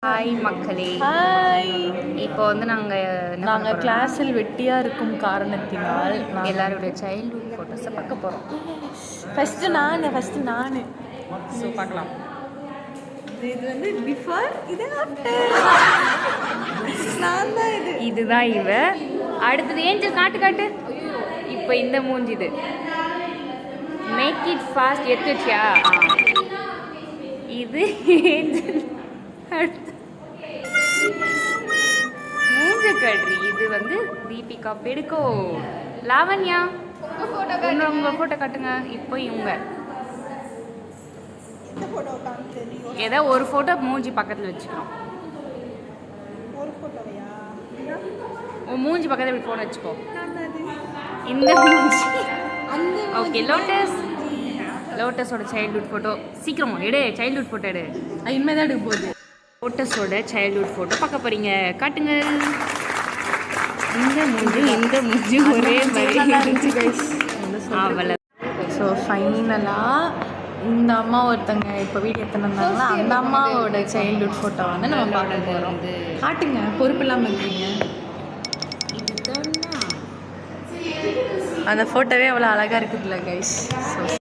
Hi மக்களே. Hi. இப்போ வந்து நாங்கள் கிளாஸில் வெட்டியாக இருக்கும் காரணத்தினால் எல்லாருடைய சைல்ட்ஹுட் ஃபோட்டோஸை பார்க்க போகிறோம். ஃபஸ்ட்டு நான் ஸோ பார்க்கலாம். இது வந்து பிஃபோர், இது ஆஃப்டர். நான் தான் இதுதான் இவ. அடுத்தது ஏஞ்சல் காட்டு. இப்போ இந்த மூஞ்சி இது. மேக் இட் ஃபாஸ்ட் எடுத்துச்சியா? இது ஏஞ்சல். மூஞ்ச கட்ரி. இது வந்து தீபிகா பெடுக்கோ. லாவண்யா உங்கள் ஃபோட்டோ காட்டுங்க. இப்போ இவங்க ஏதோ ஒரு ஃபோட்டோ மூஞ்சி பக்கத்தில் வச்சுக்கிறோம். மூஞ்சி பக்கத்தில் இப்படி ஃபோன் வச்சுக்கோ. இந்த மூஞ்சி ஓகே. லோட்டஸோட சைல்ட்ஹுட் ஃபோட்டோ சீக்கிரம் எடு. சைல்ட்ஹுட் ஃபோட்டோ எடு. இனிமேல் தான் எடுக்க போகுது. லோட்டஸோட சைல்ட்ஹுட் ஃபோட்டோ பார்க்க போகிறீங்க. காட்டுங்க. இந்த மூஞ்சி ஒரே மாதிரி அவளை. ஸோ ஃபைனலாக இந்த அம்மா ஒருத்தங்க இப்போ வீடியோ எடுத்துன்னு வந்தாங்களா, அந்த அம்மாவோட சைல்ட்ஹுட் ஃபோட்டோ வந்து நம்ம பார்க்க போகிறோம். காட்டுங்க, பொறுப்பு இல்லாமல் இருக்கீங்க. அந்த ஃபோட்டோவே அவ்வளோ அழகாக இருக்குதுல்ல கைஸ். ஸோ